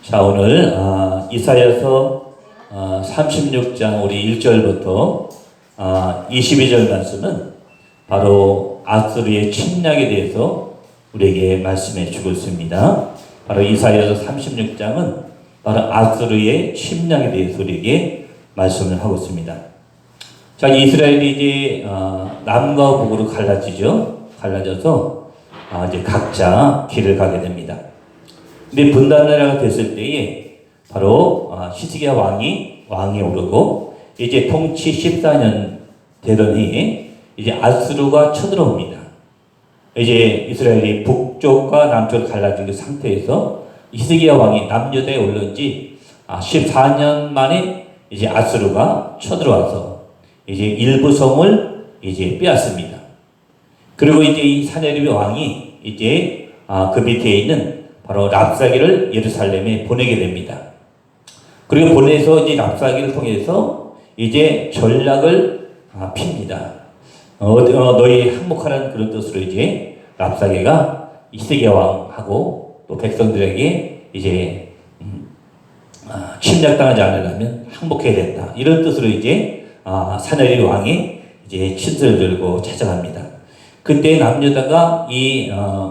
자, 오늘 이사야서 36장 우리 1절부터 22절 말씀은 바로 아수르의 침략에 대해서 우리에게 말씀해 주고 있습니다. 바로 이사야서 36장은 바로 아수르의 침략에 대해서 우리에게 말씀을 하고 있습니다. 자, 이스라엘이 이제 남과 북으로 갈라져서 이제 각자 길을 가게 됩니다. 근데 분단나라가 됐을 때에 바로 히스기야 왕이 오르고 이제 통치 14년 되더니 이제 아수르가 쳐들어옵니다. 이제 이스라엘이 북쪽과 남쪽으로 갈라진 그 상태에서 히스기야 왕이 남유다에 올라온 지 14년 만에 이제 아수르가 쳐들어와서 이제 일부 성을 이제 빼앗습니다. 그리고 이제 이 사네립의 왕이 이제 그 밑에 있는 바로 랍사기를 예루살렘에 보내게 됩니다. 그리고 보내서 이제 랍사기를 통해서 이제 전략을 핍니다. 너희 항복하라는 그런 뜻으로 이제 랍사기가 히스기야 왕하고 또 백성들에게 이제 침략당하지 않으려면 항복해야 된다. 이런 뜻으로 이제 사네립 왕이 이제 친서를 들고 찾아갑니다. 그때 남유다가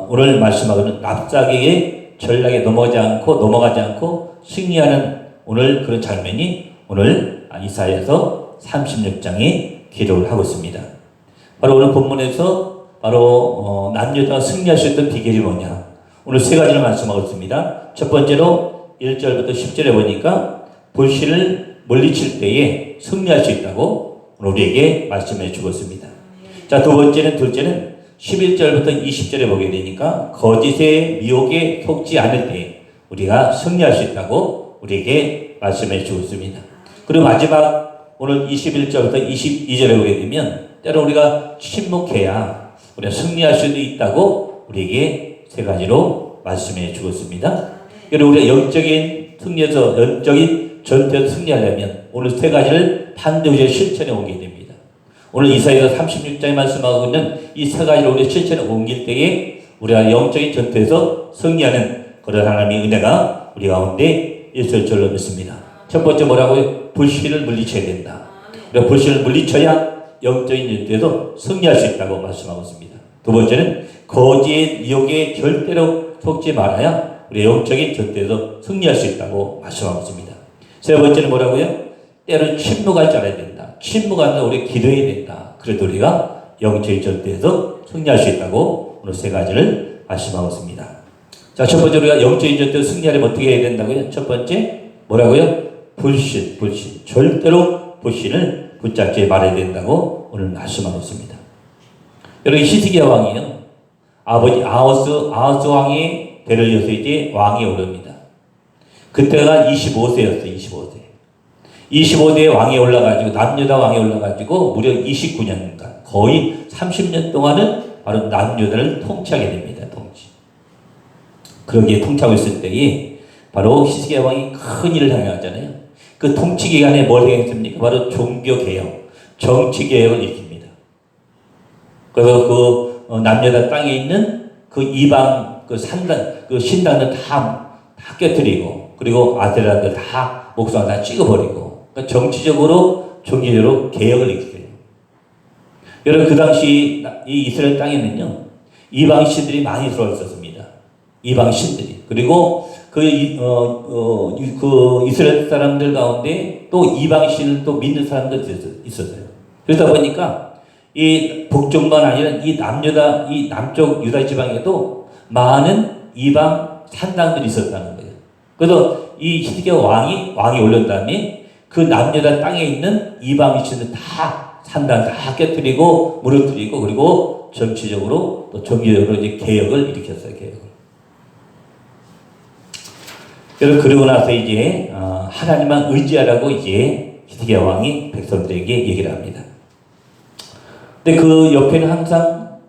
오늘 말씀하고는 랍사기의 전략에 넘어가지 않고 승리하는 오늘 그런 장면이 오늘 이사야서 36장에 기록을 하고 있습니다. 바로 오늘 본문에서 바로 남유다가 승리할 수 있던 비결이 뭐냐? 오늘 세 가지를 말씀하고 있습니다. 첫 번째로 1절부터 10절에 보니까 불신을 물리칠 때에 승리할 수 있다고 오늘 우리에게 말씀해 주고 있습니다. 자, 둘째는 11절부터 20절에 보게 되니까 거짓의 미혹에 속지 않을 때 우리가 승리할 수 있다고 우리에게 말씀해 주고 있습니다. 그리고 마지막 오늘 21절부터 22절에 보게 되면 때로 우리가 침묵해야 우리가 승리할 수도 있다고 우리에게 세 가지로 말씀해 주고 있습니다. 그리고 우리가 영적인 전투에서 승리하려면 오늘 세 가지를 반드시 실천에 옮기게 됩니다. 오늘 이사야서 36장에 말씀하고 있는 이 세 가지를 우리 실천에 옮길 때에 우리가 영적인 전투에서 승리하는 그런 하나님의 은혜가 우리 가운데 있을 줄로 믿습니다. 첫 번째 뭐라고요? 불신을 물리쳐야 된다. 우리가 불신을 물리쳐야 영적인 전투에서 승리할 수 있다고 말씀하고 있습니다. 두 번째는 거짓의 미혹에 절대로 속지 말아야 우리 영적인 전투에서 승리할 수 있다고 말씀하고 있습니다. 세 번째는 뭐라고요? 때로 침묵할 줄 알아야 된다. 침묵하면서 우리 기도해야 된다. 그래도 우리가 영적인 전투에서 승리할 수 있다고 오늘 세 가지를 말씀하고 있습니다. 자, 첫 번째 우리가 영적인 전투에서 승리하려면 어떻게 해야 된다고요? 첫 번째 뭐라고요? 불신. 절대로 불신을 붙잡지 말아야 된다고 오늘 말씀하고 있습니다. 여러분, 히스기야 왕이요, 아버지 아하스 왕의 대를 이어서 이제 왕이 오릅니다. 그때가 25세였어요. 25세에 왕이 올라가지고 남유다 왕이 올라가지고 무려 29년간 거의 30년 동안은 바로 남유다를 통치하게 됩니다. 그러기에 통치하고 있을 때에 바로 히스기야 왕이 큰 일을 행하잖아요. 그 통치 기간에 뭘 행했습니까? 바로 종교개혁, 정치개혁을 일으킵니다. 그래서 그 남유다 땅에 있는 그 이방 신당들 다 깨뜨리고, 그리고 아세라들 다 목숨 다 찍어버리고, 그러니까 정치적으로 종교적으로 개혁을 일으켜요. 여러분, 그 당시 이 이스라엘 땅에는요 이방 신들이 많이 들어와 있었습니다. 이방 신들이. 그리고 그 이스라엘 사람들 가운데 또 이방 신을 또 믿는 사람들이 있었어요. 그러다 보니까 이 북쪽만 아니라 이 남쪽 유다 지방에도 많은 이방 산당들이 있었다는 거예요. 그래서 이 히스기야 왕이 올린 다음에 그 남유다 땅에 있는 이방 신들 다 산당 다 깨뜨리고 무너뜨리고, 그리고 정치적으로 또 종교적으로 이제 개혁을 일으켰어요. 그리고 나서 이제 하나님만 의지하라고 이제 히스기야 왕이 백성들에게 얘기를 합니다. 근데 그 옆에는 항상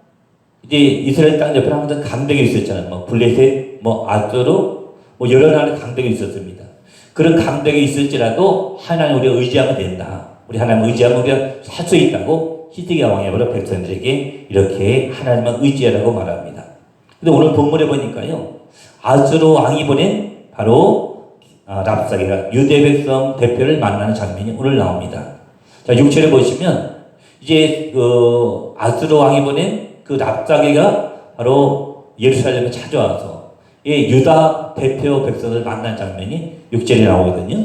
이제 이스라엘 땅 옆에는 항상 강대가 있었잖아요. 뭐 블레셋, 뭐 아수르, 뭐 여러 나라의 강대가 있었습니다. 그런 강대가 있을지라도 하나님 우리가 의지하면 된다. 우리 하나님 의지하면 우리가 살 수 있다고 히스기야 왕이 바로 백성들에게 이렇게 하나님만 의지하라고 말합니다. 근데 오늘 본문에 보니까요, 아수르 왕이 보낸 바로 랍사게가 유대 백성 대표를 만나는 장면이 오늘 나옵니다. 자, 6절에 보시면 이제 그 아스로 왕이 보낸 그 랍사게가 바로 예루살렘에 찾아와서 이 유다 대표 백성을 만난 장면이 6절에 나오거든요.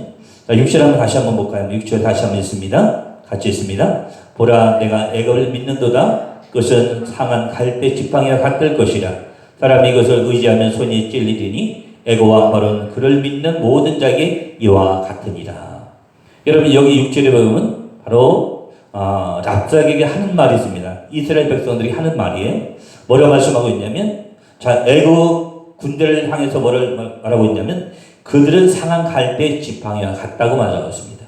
자, 6절 한번 다시 한번 볼까요? 6절 다시 한번 읽습니다. 같이 읽습니다. 보라, 내가 애굽을 믿는도다. 그것은 상한 갈대 지팡이와 같을 것이라. 사람이 이것을 의지하면 손이 찔리리니 애굽 왕 바로는 그를 믿는 모든 자에게 이와 같으니라. 여러분, 여기 6절에 보면 바로 랍사게에게 하는 말이 있습니다. 이스라엘 백성들이 하는 말이에요. 뭐라고 말씀하고 있냐면, 자, 애굽 군대를 향해서 뭐를 말하고 있냐면, 그들은 상한 갈대 지팡이와 같다고 말하고 있습니다.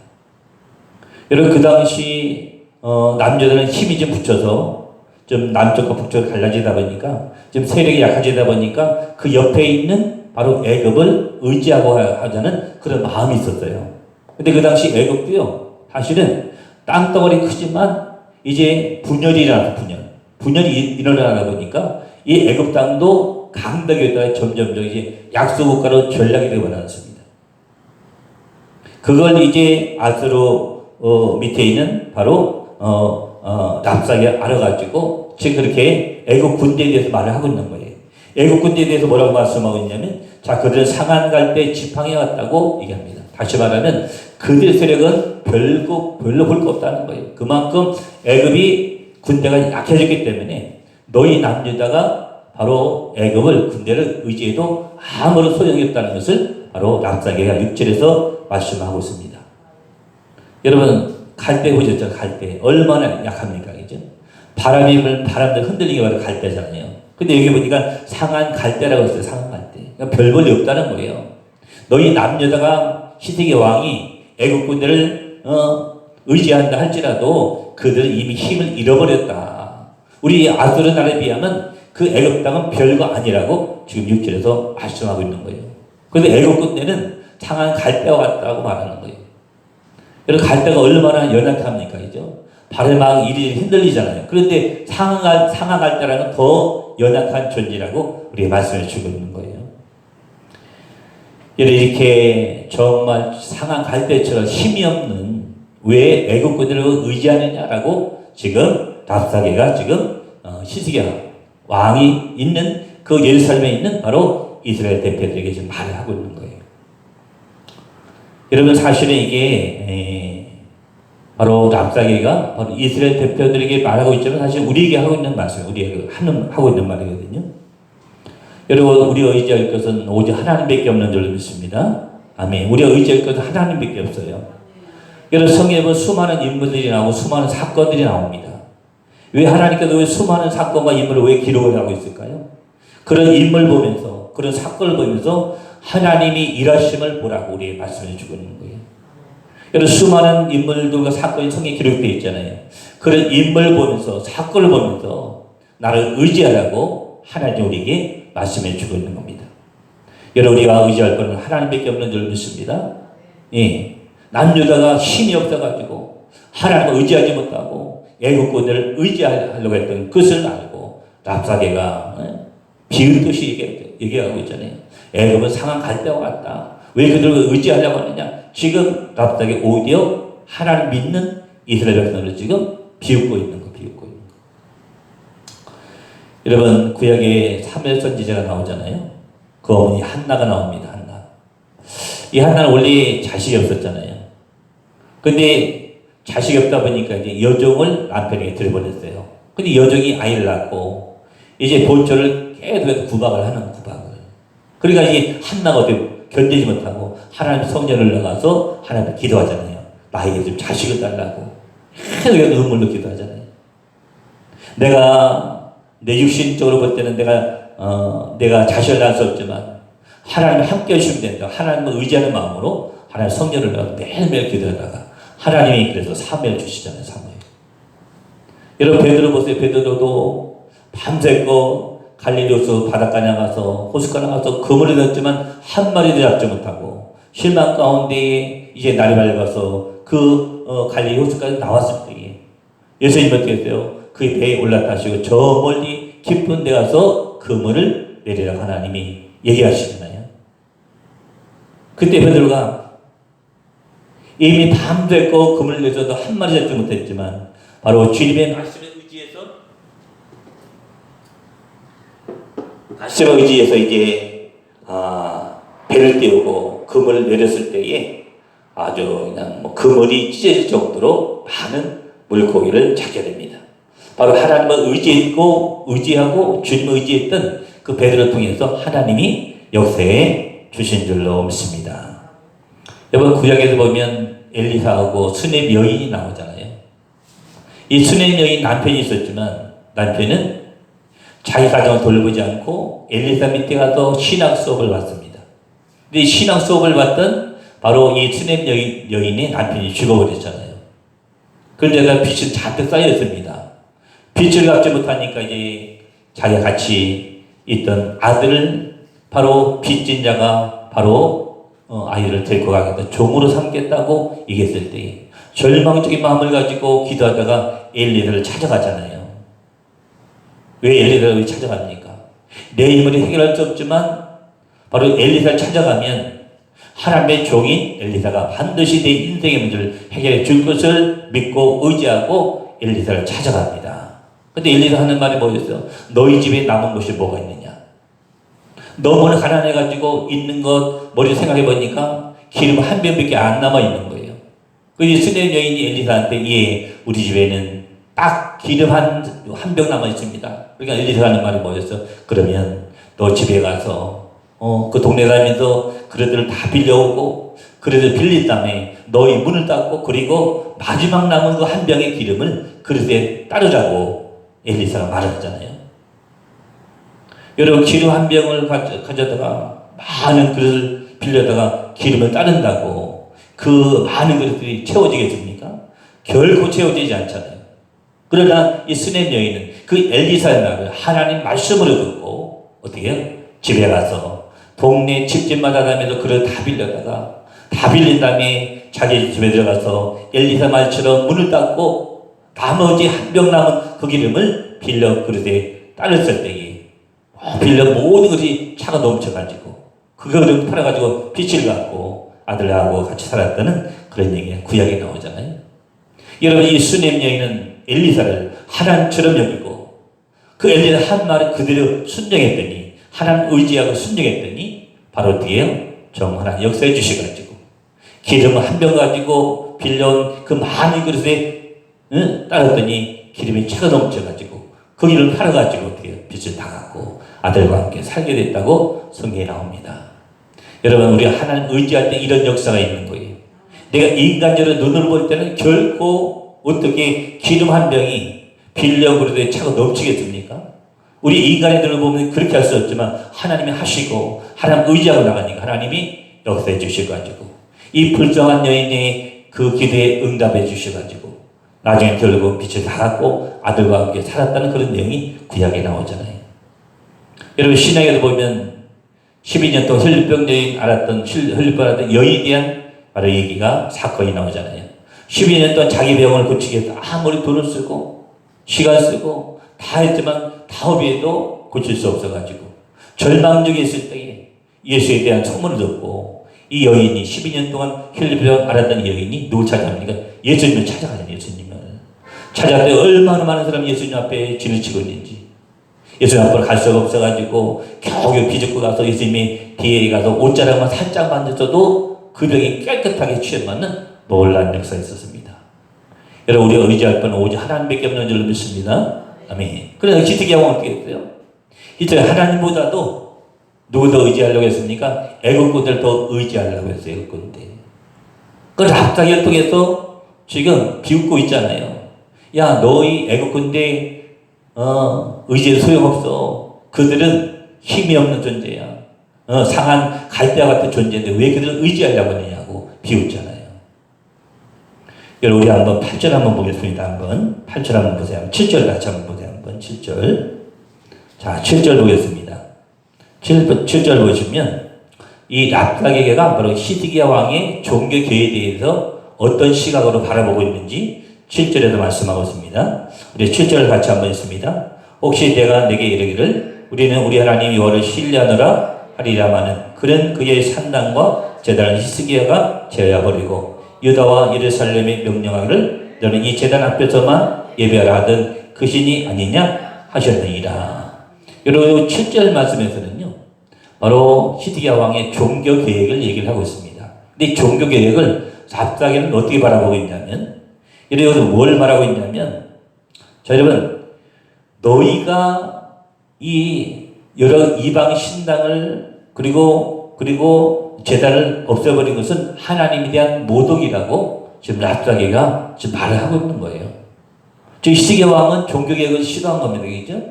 여러분, 그 당시 남자들은 힘이 좀 붙여서 좀 남쪽과 북쪽으로 갈라지다 보니까 좀 세력이 약해지다 보니까 그 옆에 있는 바로 애굽을 의지하고 하자는 그런 마음이 있었어요. 근데 그 당시 애굽도요, 사실은 땅덩어리 크지만 이제 분열이 일어나서 분열이 일어나다 보니까 이 애굽 땅도 강덕에다가 점점 이제 약소국가로 전락이 되고 나왔습니다. 그걸 이제 아스로 밑에 있는 바로 랍사게가 알아가지고 지금 그렇게 애국 군대에 대해서 말을 하고 있는 거예요. 애국 군대에 대해서 뭐라고 말씀하고 있냐면, 자, 그들은 상한 갈대 지팡이 같다고 얘기합니다. 다시 말하면 그들의 세력은 별로 볼 거 없다는 거예요. 그만큼 애굽이 군대가 약해졌기 때문에 너희 남유다가 바로 애굽을 군대를 의지해도 아무런 소용이 없다는 것을 바로 랍사게가 6절에서 말씀하고 있습니다. 여러분, 갈대 보셨죠? 갈대 얼마나 약합니까? 그죠? 바람이 불면 바람들 흔들리게 바로 갈대잖아요. 근데 여기 보니까 상한 갈대라고 했어요. 상한 갈대. 그러니까 별 볼이 없다는 거예요. 너희 남여자가 시세계 왕이 애국 군대를 의지한다 할지라도 그들은 이미 힘을 잃어버렸다. 우리 아수르 나라에 비하면 그 애국 땅은 별거 아니라고 지금 6절에서 말씀하고 있는 거예요. 그런데 애국 군대는 상한 갈대와 같다고 말하는 거예요. 여러분, 갈대가 얼마나 연약합니까? 그죠? 발에 막 이리 흔들리잖아요. 그런데 상한 갈대라는 더 연약한 존재라고 우리가 말씀해 주고 있는 거예요. 이렇게 정말 상한 갈대처럼 힘이 없는 왜 애국 군대를 의지하느냐라고 지금 랍사게가 지금 시스기야 왕이 있는 그 예루살렘에 있는 바로 이스라엘 대표들에게 지금 말을 하고 있는 거예요. 여러분, 사실은 이게 바로 랍사게가 바로 이스라엘 대표들에게 말하고 있지만 사실 우리에게 하고 있는 말씀, 우리에게 하고 있는 말이거든요. 여러분, 우리가 의지할 것은 오직 하나님밖에 없는 줄 믿습니다. 아멘. 우리가 의지할 것은 하나님밖에 없어요. 여러분, 성경에 보면 수많은 인물들이 나오고 수많은 사건들이 나옵니다. 왜 하나님께서 왜 수많은 사건과 인물을 왜 기록을 하고 있을까요? 그런 인물 보면서, 그런 사건을 보면서 하나님이 일하심을 보라고 우리에게 말씀해 주고 있는 거예요. 여러분, 수많은 인물들과 사건이 성경에 기록되어 있잖아요. 그런 인물 보면서, 사건을 보면서 나를 의지하라고 하나님 우리에게 말씀해 주고 있는 겁니다. 여러분, 우리가 의지할 것은 하나님밖에 없는 줄 믿습니다. 예. 남유다가 힘이 없어가지고 하나님을 의지하지 못하고 애국 군대를 의지하려고 했던 것을 알고 랍사게가 비웃듯이 얘기하고 있잖아요. 애굽은 상한 갈대와 같다. 왜 그들을 의지하려고 하느냐? 지금 랍사게 오히려 하나님 믿는 이스라엘 백성을 지금 비웃고 있는 거. 여러분, 구약에 사무엘 선지자가 나오잖아요. 그 어머니 한나가 나옵니다. 한나. 이 한나는 원래 자식이 없었잖아요. 근데 자식이 없다 보니까 이제 여종을 남편에게 들여보냈어요. 근데 여종이 아이를 낳고 이제 본처를 계속 구박을 하는 구박을. 그러니까 이 한나가 어떻게 견디지 못하고 하나님 성전을 나가서 하나님께 기도하잖아요. 나에게 좀 자식을 달라고. 계속 눈물로 기도하잖아요. 내 육신적으로 볼 때는 내가 자식을 낳을 수 없지만 하나님을 함께 해주시면 된다. 하나님을 의지하는 마음으로 하나님 성전을 나가서 매일매일 기도하다가 하나님이 그래서 사무엘 주시잖아요. 사무엘. 여러분, 베드로 보세요. 베드로도 밤새고 갈릴리 호수 바닷가 나가서 호숫가 나가서 그물을 넣었지만 한 마리도 잡지 못하고 실망 가운데 이제 날이 밝아서 갈릴리 호수까지 나왔을 때에 예수님이 어떻게 했어요? 그 배에 올라타시고 저 멀리 깊은 데 가서 그물을 내리라고 하나님이 얘기하시잖아요. 그때 베드로가 이미 밤도 했고 금을 내서도 한 마리 잡지 못했지만 바로 주님의 말씀에 의지해서 이제 배를 띄우고 그물을 내렸을 때에 아주 그냥 뭐 그물이 찢어질 정도로 많은 물고기를 잡게 됩니다. 바로 하나님을 의지하고 주님을 의지했던 그 베드로를 통해서 하나님이 역사에 주신 줄로 믿습니다. 여러분 구약에서 보면 엘리사하고 수넴 여인이 나오잖아요. 이 수넴 여인 남편이 있었지만 남편은 자기 가정을 돌보지 않고 엘리사 밑에 가서 신학 수업을 받습니다. 근데 이 신학 수업을 받던 바로 이 수넴 여인의 남편이 죽어버렸잖아요. 그런데가 빚이 잔뜩 쌓여 있습니다. 빚을 갚지 못하니까 이제 자기가 같이 있던 아들을 바로 빚진 자가 바로 아이를 데리고 가겠다, 종으로 삼겠다고 얘기했을 때 절망적인 마음을 가지고 기도하다가 엘리사를 찾아가잖아요. 왜 엘리사를 찾아갑니까? 내 힘으로 해결할 수 없지만 바로 엘리사를 찾아가면 하나님의 종인 엘리사가 반드시 내 인생의 문제를 해결해 줄 것을 믿고 의지하고 엘리사를 찾아갑니다. 근데 엘리사 하는 말이 뭐였어요? 너희 집에 남은 것이 뭐가 있느냐? 너무나 가난해가지고 있는 것 머리 생각해 보니까 기름 한 병밖에 안 남아 있는 거예요. 그래서 수넴 여인이 엘리사한테 예, 우리 집에는 딱 기름 한 병 남아 있습니다. 그러니까 엘리사가 하는 말이 뭐였어? 그러면 너 집에 가서 그 동네 다니면서 그릇들을 다 빌려오고 그릇을 빌린 다음에 너희 문을 닫고 그리고 마지막 남은 그 한 병의 기름을 그릇에 따르라고 엘리사가 말하잖아요. 여러분 기름 한 병을 가져다가 많은 그릇을 빌려다가 기름을 따른다고 그 많은 그릇들이 채워지겠습니까? 결코 채워지지 않잖아요. 그러나 이 수넴 여인은 그 엘리사의 말을 하나님 말씀으로 듣고 어떻게 해요? 집에 가서 동네 집집마다 다니면서 그릇 다 빌려다가 다 빌린 다음에 자기 집에 들어가서 엘리사 말처럼 문을 닫고 나머지 한 병 남은 그 기름을 빌려 그릇에 따랐을 때에 빌려 모든 것이 차가 넘쳐가지고 그거를 팔아가지고 빚을 갚고 아들하고 같이 살았다는 그런 얘기가 구약에 나오잖아요. 여러분 이 수넴 여인은 엘리사를 하나님처럼 여기고 그 엘리사 한 말을 그대로 순종했더니 하나님 의지하고 순종했더니 바로 뒤에 정 하나님 역사해 주셔가지고 기름을 한 병 가지고 빌려온 그 많은 그릇에 따랐더니 기름이 차가 넘쳐가지고 그 기름을 팔아가지고 어떻게 빚을 다 갚고 아들과 함께 살게 됐다고 성경에 나옵니다. 여러분 우리가 하나님 의지할 때 이런 역사가 있는 거예요. 내가 인간적으로 눈으로 볼 때는 결코 어떻게 기름 한 병이 빌려 그릇에 차가 넘치겠습니까? 우리 인간의 눈으로 보면 그렇게 할 수 없지만 하나님이 하시고 하나님 의지하고 나가니까 하나님이 역사해 주셔가지고 이 불쌍한 여인의 그 기도에 응답해 주셔가지고 나중에 결국 빛을 다 갖고 아들과 함께 살았다는 그런 내용이 구약에 나오잖아요. 여러분 신약에도 보면 12년 동안 혈류병 여인 혈류병 여인에 대한 바로 얘기가 사건이 나오잖아요. 12년 동안 자기 병을 고치기 위해서 아무리 돈을 쓰고 시간 쓰고 다 했지만 다업에도 고칠 수 없어가지고 절망적에 있을 때에 예수에 대한 소문을 듣고 이 여인이 12년 동안 혈류병 앓았던 여인이 누구 찾아갑니까? 예수님을 찾아가요. 예수님을 찾아갈 때 얼마나 많은 사람이 예수님 앞에 진을 치고 있는지 예수님 앞으로 갈 수가 없어가지고 겨우 비집고 가서 예수님이 뒤에 가서 옷자락만 살짝 만졌어도 그 병이 깨끗하게 취해맞는 놀라운 역사가 있었습니다. 여러분 우리가 의지할 건 오직 하나님밖에 없는 줄로 믿습니다. 아멘. 그래서 히스기야가 어떻게 했어요? 히스기야 하나님보다도 누구 더 의지하려고 했습니까? 애국군들 더 의지하려고 했어요. 애국군들. 그 랍사기를 통해서 지금 비웃고 있잖아요. 야 너희 애국군대 의지해도 소용없어. 그들은 힘이 없는 존재야. 상한 갈대와 같은 존재인데 왜 그들을 의지하려고 하느냐고 비웃잖아요. 여러분 우리 한번 8절 한번 보겠습니다. 한번 8절 한번 보세요. 7절 같이 한번 보세요. 한번 7절. 자 7절 보겠습니다. 7절 보시면 이 랍사게가 바로 히스기야 왕의 종교개혁에 대해서 어떤 시각으로 바라보고 있는지 7절에도 말씀하고 있습니다. 우리 7절 같이 한번 읽습니다. 혹시 내가 내게 이르기를 우리는 우리 하나님 여호와를 신뢰하노라 하리라마는 그는 그의 산당과 제단을 히스기야가 제어버리고 유다와 예루살렘에 명령하기를 너는 이 제단 앞에서만 예배하라 하던 그 신이 아니냐 하셨느니라. 여러분 7절 말씀에서는요 바로 히스기야 왕의 종교 계획을 얘기를 하고 있습니다. 근데 이 종교 계획을 랍사게는 어떻게 바라보고 있냐면 여러분 뭘 말하고 있냐면 자 여러분 너희가 이 여러 이방 신당을 그리고 제단을 없애버린 것은 하나님에 대한 모독이라고 지금 랍사게가 지금 말을 하고 있는 거예요. 저 히스기야 왕은 종교개혁을 시도한 겁니다. 그죠?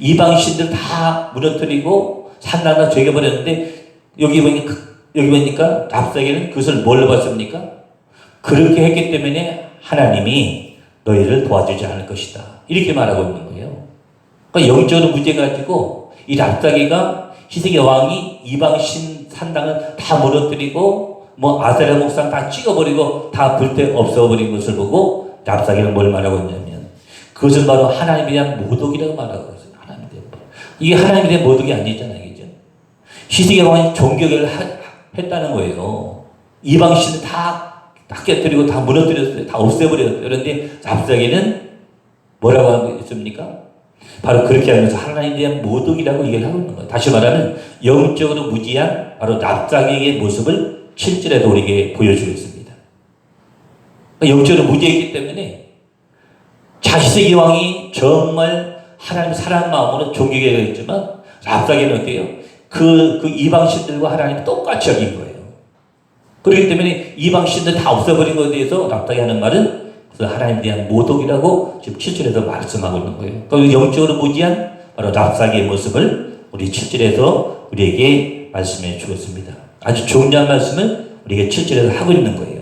이방 신들 다 무너뜨리고 산나나 죄겨버렸는데 여기 보니까 랍사게는 그것을 뭘로 봤습니까? 그렇게 했기 때문에 하나님이 너희를 도와주지 않을 것이다. 이렇게 말하고 있는 거예요. 그러니까 영적으로 문제 가지고 이 랍사게가 히스기야 왕이 이방신 산당을 다 무너뜨리고 뭐 아세라 목상 다 찍어버리고 다 불때 없애버린 것을 보고 랍사게는 뭘 말하고 있냐면 그것은 바로 하나님에 대한 모독이라고 말하고 있어요. 하나님에 대한 모독. 이게 하나님에 대한 모독이 아니잖아요. 그죠? 히스기야 왕이 종교개혁을 했다는 거예요. 이방신을 다 깨뜨리고 다 무너뜨렸어요. 다 없애버렸어요. 그런데 랍사게는 뭐라고 하고 있습니까? 바로 그렇게 하면서 하나님에 대한 모독이라고 얘기를 하고 있는 거예요. 다시 말하면 영적으로 무지한 바로 랍사게의 모습을 7절에도 우리에게 보여주고 있습니다. 영적으로 무지했기 때문에 히스기야 왕이 정말 하나님 사랑하는 마음으로 종교개혁을 했지만 랍사게는 어때요? 그 이방신들과 하나님 똑같이 여긴 거예요. 그렇기 때문에 이방신들 다 없애버린 것에 대해서 랍사게 하는 말은 하나님에 대한 모독이라고 지금 7절에서 말씀하고 있는 거예요. 그 영적으로 무지한 바로 랍사게의 모습을 우리 7절에서 우리에게 말씀해 주었습니다. 아주 중요한 말씀을 우리에게 7절에서 하고 있는 거예요.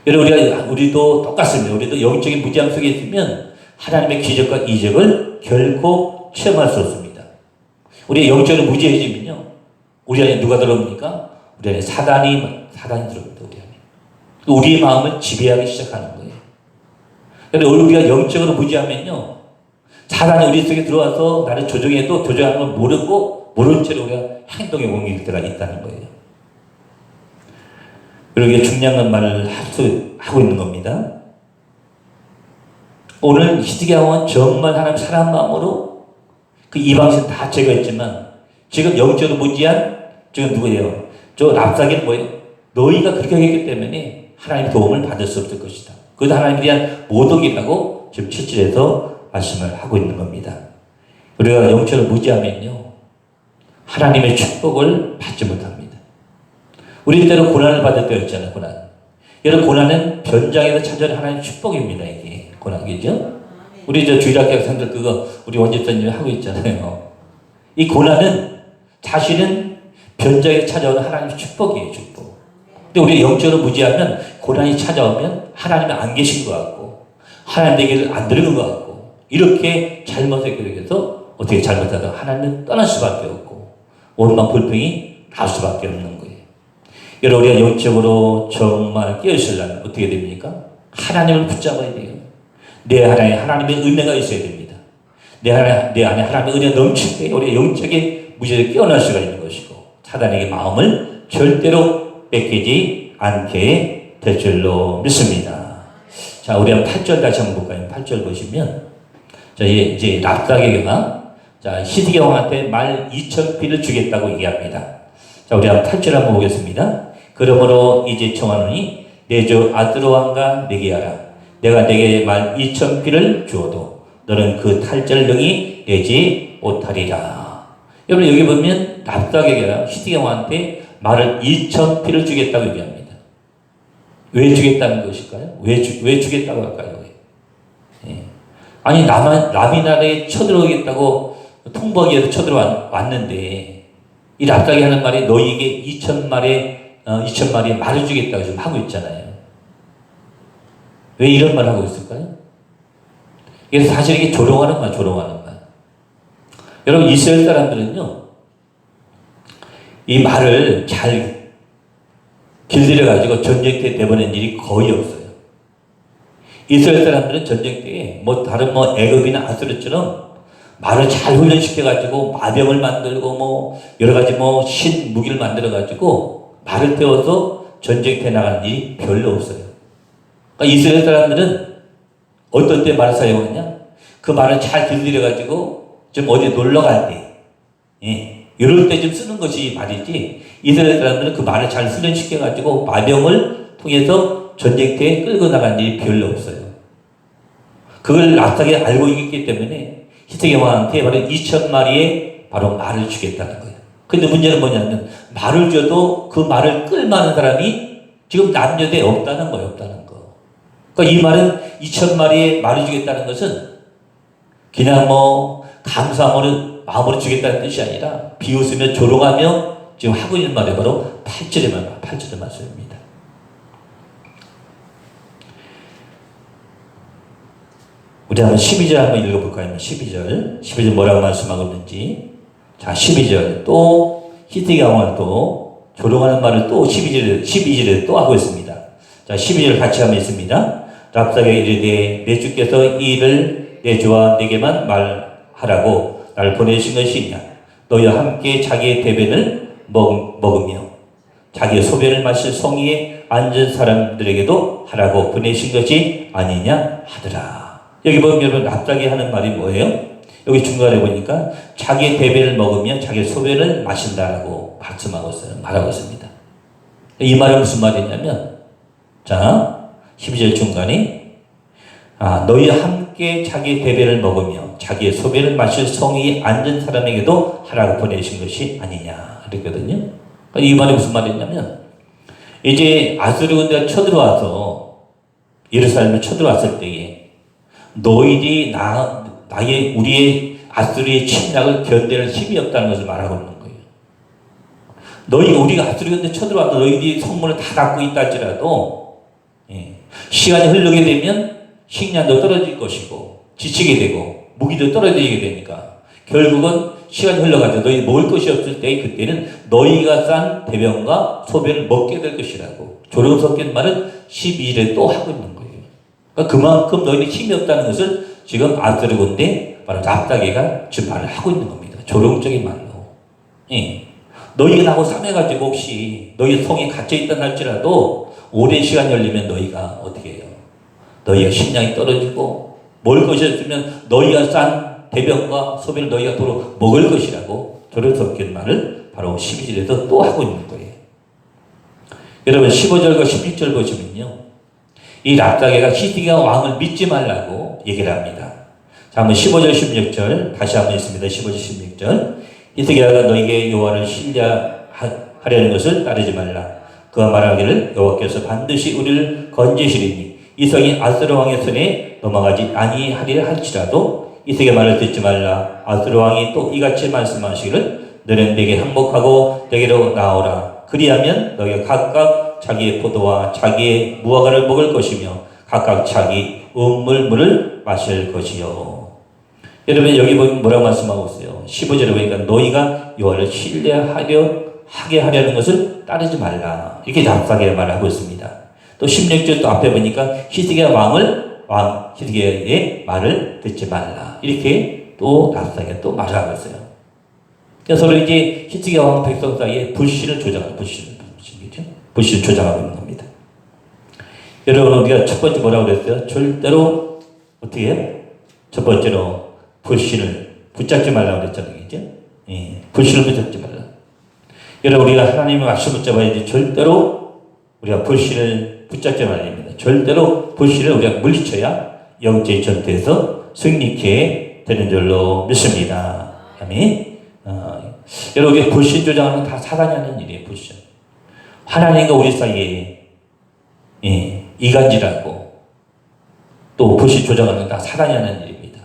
여러분 우리도 똑같습니다. 우리도 영적인 무지함 속에 있으면 하나님의 기적과 이적을 결코 체험할 수 없습니다. 우리의 영적으로 무지해지면요 우리 안에 누가 들어옵니까? 우리 안에 사단이 들어옵니다. 우리 안에. 우리의 마음을 지배하기 시작하는 거예요. 그런데 우리가 영적으로 무지하면요 사단이 우리 속에 들어와서 나를 조종해도 조종하는 걸 모른 채로 우리가 행동에 옮길 때가 있다는 거예요. 그리고 이게 중요한 말을 하고 있는 겁니다. 오늘 히스기야 왕은 정말 하나님 사랑하는 마음으로 그 이방신 다 제거했지만 지금 영적으로 무지한 지금 누구예요? 저 랍사게는 뭐예요? 너희가 그렇게 했기 때문에 하나님의 도움을 받을 수 없을 것이다. 그것도 하나님에 대한 모독이라고 지금 7절에서 말씀을 하고 있는 겁니다. 우리가 영적으로 무지하면요 하나님의 축복을 받지 못합니다. 우리 때로 고난을 받을 때가 있잖아요. 고난. 여러분 고난은 변장에서 찾아오는 하나님의 축복입니다. 이게 고난이죠. 우리 주일학교 학생들 그거 우리 원집사님이 하고 있잖아요. 이 고난은 사실은 변장에서 찾아오는 하나님의 축복이에요. 축복. 근데 우리 영적으로 무지하면 고난이 찾아오면 하나님은 안 계신 것 같고 하나님 얘기를 안 들은 것 같고 이렇게 잘못을 교육해서 어떻게 잘못하다가 하나님은 떠날 수밖에 없고 원망 불평이 날 수밖에 없는 거예요. 여러분 우리가 영적으로 정말 깨어있으려면 어떻게 됩니까? 하나님을 붙잡아야 돼요. 내 안에 하나님의 은혜가 있어야 됩니다. 내 안에 하나님의 은혜가 넘칠 때 우리가 영적인 무지를 깨어날 수가 있는 것이고 사단에게 마음을 절대로 뺏기지 않게 될 줄로 믿습니다. 자, 우리 한번 8절 다시 한번 볼까요? 8절 보시면 자, 이제 랍사게가 히스기야 왕한테 말 2,000피를 주겠다고 얘기합니다. 자, 우리 한번 8절 한번 보겠습니다. 그러므로 이제 청하노니 내 주 아스로 왕과 내게 하라. 내가 내게 말 2,000피를 주어도 너는 그 탈절을 능히 내지 못하리라. 여러분 여기 보면 랍사게가 히스기야 왕한테 말을 2,000피를 주겠다고 얘기합니다. 왜 주겠다는 것일까요? 왜 주겠다고 할까요? 예. 아니 남이 나라에 쳐들어오겠다고 통보하기 위해서 쳐들어왔는데 이 랍사게 하는 말이 너희에게 2,000마리의 말을 주겠다고 지금 하고 있잖아요. 왜 이런 말을 하고 있을까요? 그래서 사실 이게 조롱하는 말. 여러분 이스라엘 사람들은요 이 말을 잘 길들여가지고 전쟁 때 내보낸 일이 거의 없어요. 이스라엘 사람들은 전쟁 때 다른 애굽이나 아수르처럼 말을 잘 훈련시켜가지고 마병을 만들고 여러 가지 무기를 만들어가지고 말을 태워서 전쟁터에 나가는 일이 별로 없어요. 그러니까 이스라엘 사람들은 어떤 때 말을 사용하냐? 그 말을 잘 길들여가지고 좀 어디 놀러 갈 때, 이럴 때 좀 쓰는 것이 말이지, 이스라엘 사람들은 그 말을 잘 훈련시켜가지고 마병을 통해서 전쟁터에 끌고 나간 일이 별로 없어요. 그걸 납작이 알고 있기 때문에 히스기야 왕한테 바로 2,000마리의 바로 말을 주겠다는 거예요. 근데 문제는 뭐냐면 말을 줘도 그 말을 끌만한 사람이 지금 남녀대 없다는 거예요. 없다는 거. 그러니까 이 말은 2,000마리의 말을 주겠다는 것은 그냥 뭐 감사함으로 마음으로 주겠다는 뜻이 아니라 비웃으며 조롱하며 지금 하고 있는 말이 바로 8절의 말씀입니다. 우리 한번 12절 한번 읽어볼까요? 12절 뭐라고 말씀하고 있는지. 자, 12절 또 히스기야 왕을 또 조롱하는 말을 또 12절에 또 하고 있습니다. 자, 12절 같이 한번 읽습니다. 랍사게 이르되 내 주께서 이 일을 내 주와 내게만 말하라고 나를 보내신 것이냐. 너희와 함께 자기의 대변을 먹으며 자기의 소변을 마실 성의에 앉은 사람들에게도 하라고 보내신 것이 아니냐 하더라. 여기 보면 여러분 납작이 하는 말이 뭐예요? 여기 중간에 보니까 자기의 대변을 먹으며 자기의 소변을 마신다라고 말하고 있습니다. 이 말은 무슨 말이냐면, 자, 12절 중간에 너희와 함께 자기의 대변을 먹으며 자기의 소변을 마실 성이 앉은 사람에게도 하라고 보내신 것이 아니냐 그랬거든요. 이 말이 무슨 말이냐면, 이제 아수르 군대가 쳐들어와서 예루살렘에 쳐들어왔을 때에 너희들이 우리의 아수르의 침략을 견뎌낼 힘이 없다는 것을 말하고 있는 거예요. 우리가 아수르 군대 쳐들어와서 너희들이 성문을 다 닫고 있다 할지라도, 시간이 흐르게 되면 식량도 떨어질 것이고, 지치게 되고, 무기도 떨어지게 되니까, 결국은 시간이 흘러가죠. 너희 먹을 것이 없을 때, 그때는 너희가 싼 대변과 소변을 먹게 될 것이라고. 조롱 섞인 말은 12절에 또 하고 있는 거예요. 그러니까 그만큼 너희는 힘이 없다는 것을 지금 아수르 군대 바로 납작이가 지금 말을 하고 있는 겁니다. 조롱적인 말로. 너희가 나하고 싸매가지고 혹시 너희 성에 갇혀있다 할지라도 오랜 시간 열리면 너희가 어떻게 해요? 너희가 식량이 떨어지고 먹을 것이 없으면 너희가 싼 대변과 소변을 너희가 도로 먹을 것이라고 조롱 섞인 말을 바로 12절에서 또 하고 있는 거예요. 여러분 15절과 16절 보시면요. 이 랍사게가 히스기야 왕을 믿지 말라고 얘기를 합니다. 자, 한번 15절, 16절 다시 한번 읽습니다. 15절, 16절. 히스기야가 너에게 여호와를 신뢰하려는 것을 따르지 말라. 그가 말하기를 여호와께서 반드시 우리를 건지시리니 이 성이 아수르 왕의 손에 넘어가지 아니하리라 할지라도 히스기야 말을 듣지 말라. 아수르 왕이 또 이같이 말씀하시기를 너는 내게 항복하고 내게로 나오라. 그리하면 너희가 각각 자기의 포도와 자기의 무화과를 먹을 것이며 각각 자기 음물물을 마실 것이요. 여러분 여기 보면 뭐라고 말씀하고 있어요? 15절에 보니까 너희가 여호와를 신뢰하게 하려는 것을 따르지 말라. 이렇게 납작하게 말하고 있습니다. 또 16절 또 앞에 보니까 히스기야 히스기야의 말을 듣지 말라. 이렇게 또 납작하게 또 말하고 있어요. 그래서 서로 이제 히스기야 왕 백성 사이에 불신을 조장하고 불신을 조장하고 있는 겁니다. 여러분 우리가 첫 번째 뭐라고 그랬어요? 절대로 어떻게 해요? 첫 번째로 불신을 붙잡지 말라고 그랬잖아요. 그죠? 불신을 붙잡지 말라. 여러분 우리가 하나님의 말씀을 붙잡아야지 절대로 우리가 불신을 붙잡지 말아야 됩니다. 절대로 불신을 우리가 물리쳐야 영적 전투에서 승리케 되는 줄로 믿습니다. 아멘. 여러분 우리 불신 조장하는 건 다 사단이 하는 일이에요. 불신. 하나님과 우리 사이에 이간질하고 또 불신 조장하는 건 다 사단이 하는 일입니다.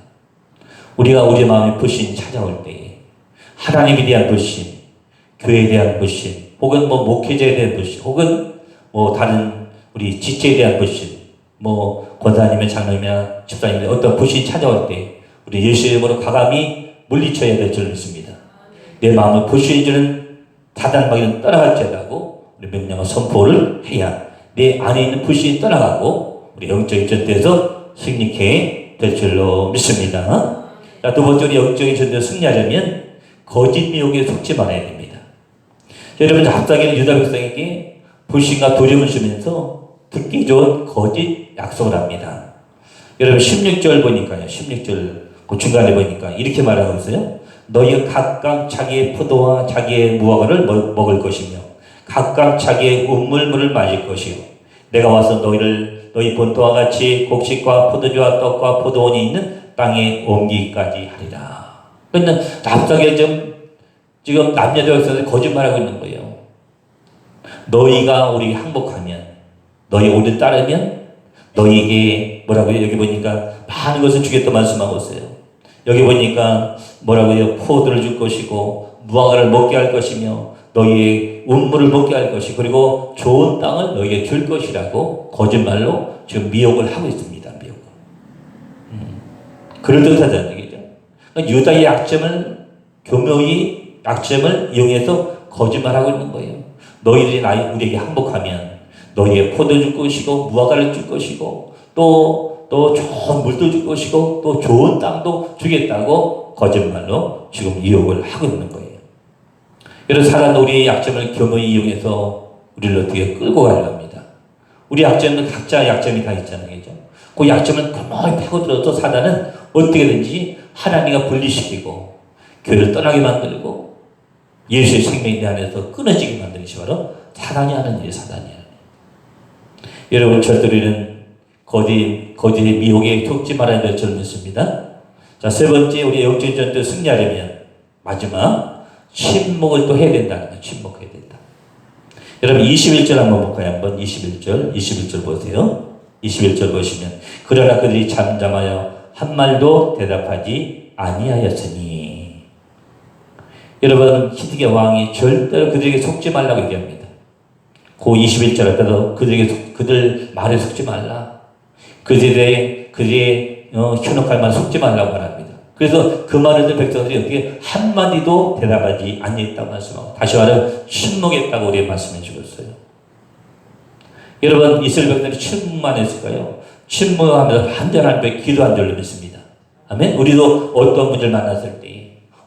우리가 우리 마음에 불신이 찾아올 때에 하나님에 대한 불신, 교회에 대한 불신, 혹은 뭐 목회자에 대한 불신, 혹은 뭐 다른 우리 지체에 대한 불신, 뭐 권사님의 장로님이나 집사님의 어떤 불신이 찾아올 때 우리 예수의 이름으로 과감히 물리쳐야 될 줄 믿습니다. 내 마음을 불신이 주는 사단마귀는 떠나갈지라고 우리 명령과 선포를 해야 내 안에 있는 불신이 떠나가고 우리 영적인 전투에서 승리케 될 줄로 믿습니다. 자, 두 번째 우리 영적인 전투에서 승리하려면 거짓 미혹에 속지 말아야 됩니다. 여러분, 랍사게는 유다 백성에게 불신과 두려움을 주면서 듣기 좋은 거짓 약속을 합니다. 여러분 16절 보니까요. 16절 그 중간에 보니까 이렇게 말하고 있어요. 너희가 각각 자기의 포도와 자기의 무화과를 먹을 것이며 각각 자기의 우물물을 마실 것이요. 내가 와서 너희 본토와 같이 곡식과 포도주와 떡과 포도원이 있는 땅에 옮기기까지 하리라. 그러니까 랍사게 지금 남녀들에서 거짓말하고 있는 거예요. 너희가 우리 항복하면, 너희 우리를 따르면 너희에게 뭐라고요? 여기 보니까 많은 것을 주겠다 말씀하고 있어요. 여기 보니까 뭐라고요? 포도를 줄 것이고 무화과를 먹게 할 것이며 너희의 운물을 먹게 할 것이, 그리고 좋은 땅을 너희에게 줄 것이라고 거짓말로 지금 미혹을 하고 있습니다. 미혹을. 그럴듯하다는 얘기죠. 그러니까 유다의 약점을 교묘히 약점을 이용해서 거짓말하고 있는 거예요. 너희들이 우리에게 항복하면 너희의 포도 줄 것이고 무화과를 줄 것이고 또 좋은 물도 줄 것이고 또 좋은 땅도 주겠다고 거짓말로 지금 유혹을 하고 있는 거예요. 여러분, 사단은 우리의 약점을 교묘히 이용해서 우리를 어떻게 끌고 가려고 합니다. 우리 약점은 각자 약점이 다 있잖아요. 그죠? 그 약점을 교묘히 파고들어서 사단은 어떻게든지 하나님과 분리시키고 교회를 떠나게 만들고 예수의 생명이 내 안에서 끊어지게 만드는 것이 바로 사단이 하는 일이 사단이에요. 여러분, 절대로 우리는 거짓의 미혹에 속지 말아야 될 줄 믿습니다. 자, 세 번째, 우리 영적인 전투 승리하려면 마지막 침묵을 또 해야 된다는 거예요. 침묵해야 된다. 여러분 21절 한번 볼까요? 한번 21절 보세요. 21절 보시면 그러나 그들이 잠잠하여 한 말도 대답하지 아니하였으니. 여러분, 히드기야 왕이 절대로 그들에게 속지 말라고 얘기합니다. 그 21절 앞에도 그들 말에 속지 말라. 그들의 현혹할 말 속지 말라고 말합니다. 그래서 그 말을 듣는 백성들이 어떻게 한마디도 대답하지 않았다고 말씀하고, 다시 말하면 침묵했다고 우리에게 말씀해 주셨어요. 여러분, 이스라엘 백성들이 침묵만 했을까요? 침묵하면서 반대로 하나님께 기도한 줄로 믿습니다. 아멘. 우리도 어떤 분들 만났을 때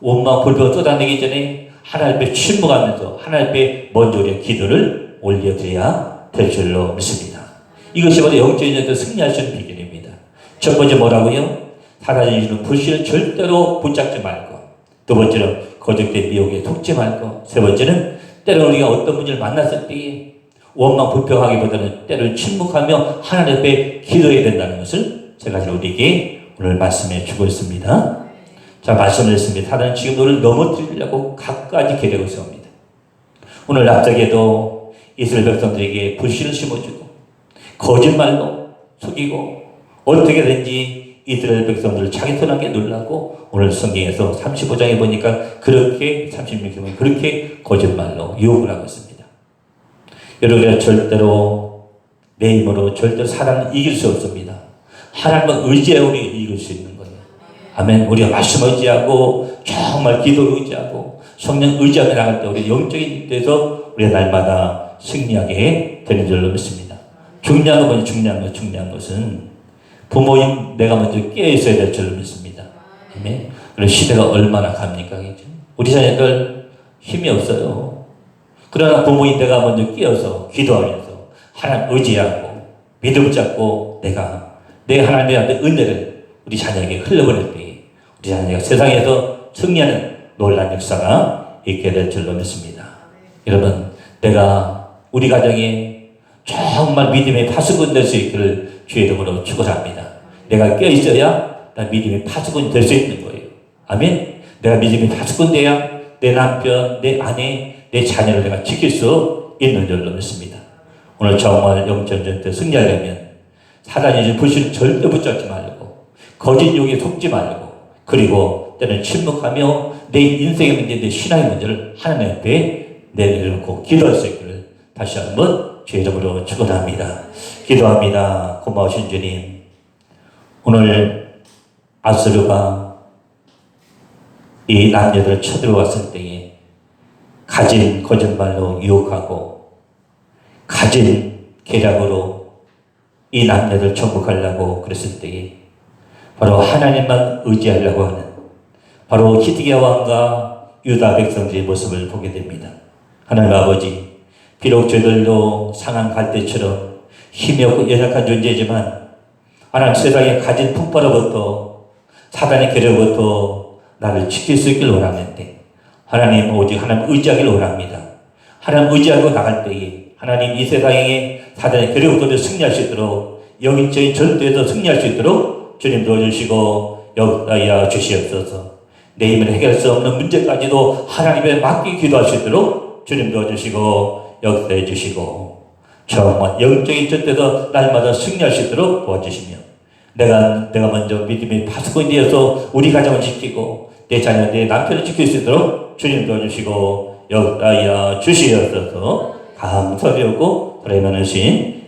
원망 불평을 쏟아내기 전에 하나님 앞에 침묵하면서 하나님 앞에 먼저 우리의 기도를 올려드려야 될 줄로 믿습니다. 이것이 바로 영적인 전투 승리할 수 있는 비결입니다. 첫 번째 뭐라고요? 사단이 주는 불신을 절대로 붙잡지 말고, 두 번째는 거짓된 미혹에 속지 말고, 세 번째는 때로는 우리가 어떤 분을 만났을 때 원망 불평하기보다는 때로는 침묵하며 하나님 앞에 기도해야 된다는 것을 세 가지로 우리에게 오늘 말씀해 주고 있습니다. 자, 말씀을 했습니다. 사단은 지금 너를 넘어뜨리려고 갖가지 계획을 세웁니다. 오늘 납작에도 이스라엘 백성들에게 불신을 심어주고 거짓말로 속이고 어떻게든지 이스라엘 백성들을 자기 손아귀에 놀라고, 오늘 성경에서 35장에 보니까 그렇게 36장에 보니까 그렇게 거짓말로 유혹을 하고 있습니다. 여러분, 절대로 내 힘으로 절대로 사람을 이길 수 없습니다. 하나님을 의지해 우리 이길 수 있는 거예요. 아멘. 우리가 말씀 의지하고 정말 기도 의지하고 성령 의지하며 나갈 때 우리 영적인 데서 우리가 날마다 승리하게 되는 줄로 믿습니다. 중요한 건 중요한 것은 부모님 내가 먼저 깨어 있어야 될 줄로 믿습니다. 아멘. 그런 시대가 얼마나 갑니까? 우리 자녀들 힘이 없어요. 그러나 부모님 내가 먼저 깨어서 기도하면서 하나님 의지하고 믿음 잡고 내 하나님의 은혜를 우리 자녀에게 흘려보낼 때 우리 자녀가 세상에서 승리하는 놀라운 역사가 있게 될 줄로 믿습니다. 여러분, 내가 우리 가정에 정말 믿음의 파수꾼 될 수 있기를 주의 이름으로 축원합니다. 내가 깨어있어야 나 믿음의 파수꾼이 될 수 있는 거예요. 아멘. 내가 믿음의 파수꾼 돼야 내 남편, 내 아내, 내 자녀를 내가 지킬 수 있는 줄로 믿습니다. 오늘 정말 영전전 때 승리하려면 사단이 준 불신을 절대 붙잡지 말고 거짓 용에 속지 말고, 그리고 때는 침묵하며 내 인생의 문제, 내 신앙의 문제를 하나님 앞에 내려놓고 기도할 수 있기를 다시 한번 주의 이름으로 축원합니다. 기도합니다. 고마우신 주님, 오늘 아수르가 이 남녀들을 쳐들어왔을 때에 가진 거짓말로 유혹하고 가진 계략으로 이 남녀들 정복하려고 그랬을 때에 바로 하나님만 의지하려고 하는 바로 히드기야 왕과 유다 백성들의 모습을 보게 됩니다. 하나님 아버지, 비록 저희들도 상한 갈대처럼 힘이 없고 연약한 존재지만 하나님 세상에 가진 풍파로부터 사단의 괴로부터 나를 지킬 수 있길 원하는데 하나님 오직 하나님 의지하길 원합니다. 하나님 의지하고 나갈 때에 하나님 이 세상에 사단의 괴로부터 승리할 수 있도록 영적인 전투에서 승리할 수 있도록 주님 도와주시고 역사하여 주시옵소서. 내 힘으로 해결할 수 없는 문제까지도 하나님에 맡기고 기도할 수 있도록 주님 도와주시고 역사해 주시고 정말 영적인 전투에서 날마다 승리할 수 있도록 도와주시며 내가 먼저 믿음의 파수꾼이 되어서 우리 가정을 지키고 내 자녀, 내 남편을 지킬 수 있도록 주님 도와주시고 역사하여 주시옵소서. 감사드리고 돌아가는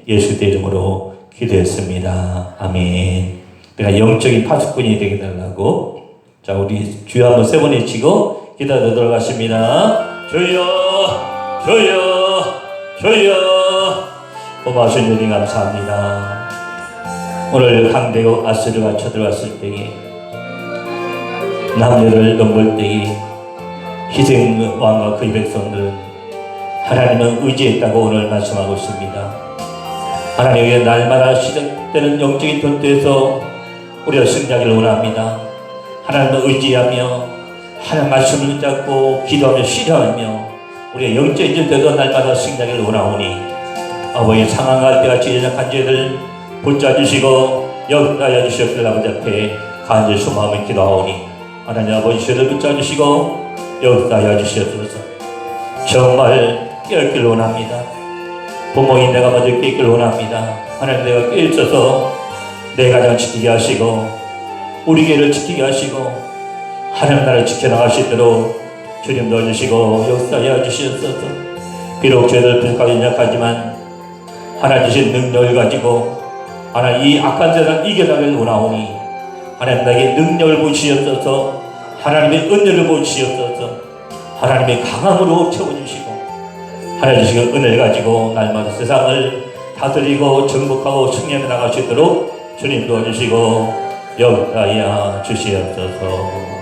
예수 이름으로 기도했습니다. 아멘. 내가 영적인 파수꾼이 되게 달라고. 자, 우리 주여 한번 세 번 외치고 기도하러 들어가십니다. 주여, 주여, 주여. 고마우신 주님 감사합니다. 오늘 강대국 아수르가 쳐들어왔을 때에 남녀를 넘볼 때에 희생왕과 그의 백성들은 하나님은 의지했다고 오늘 말씀하고 있습니다. 하나님의 날마다 시작되는 영적인 전투에서 우리가 승리하기를 원합니다. 하나님을 의지하며 하나님 말씀을 잡고 기도하며 실현하며 우리의 영적인 전투에서 날마다 승리하기를 원하오니 아버지 상황할 때같이 연약한 죄를 붙잡으시고 역사하여 주시옵소서. 아버지 앞에 간절히 소망하며 기도하오니 하나님 아버지 죄를 붙잡으시고 역사하여 주시옵소서. 정말 깨어있기를 원합니다. 부모인 내가 먼저 깨어있기를 원합니다. 하나님 내가 깨어있어서 내 가정 지키게 하시고 우리 교회를 지키게 하시고 하나님 나라를 지켜나갈 수 있도록 주님 도와주시고 역사하여 주시옵소서. 비록 죄를 부족하게 연약하지만 하나님 주신 능력을 가지고 하나님 이 악한 세상 이겨나가길 원하오니 하나님 나에게 능력을 보시옵소서. 하나님의 은혜를 보시옵소서. 하나님의 강함으로 채워주시고 하나님 주신 은혜를 가지고 날마다 세상을 다스리고 정복하고 승리해 나갈 수 있도록 주님 도와주시고 역사하여 주시옵소서.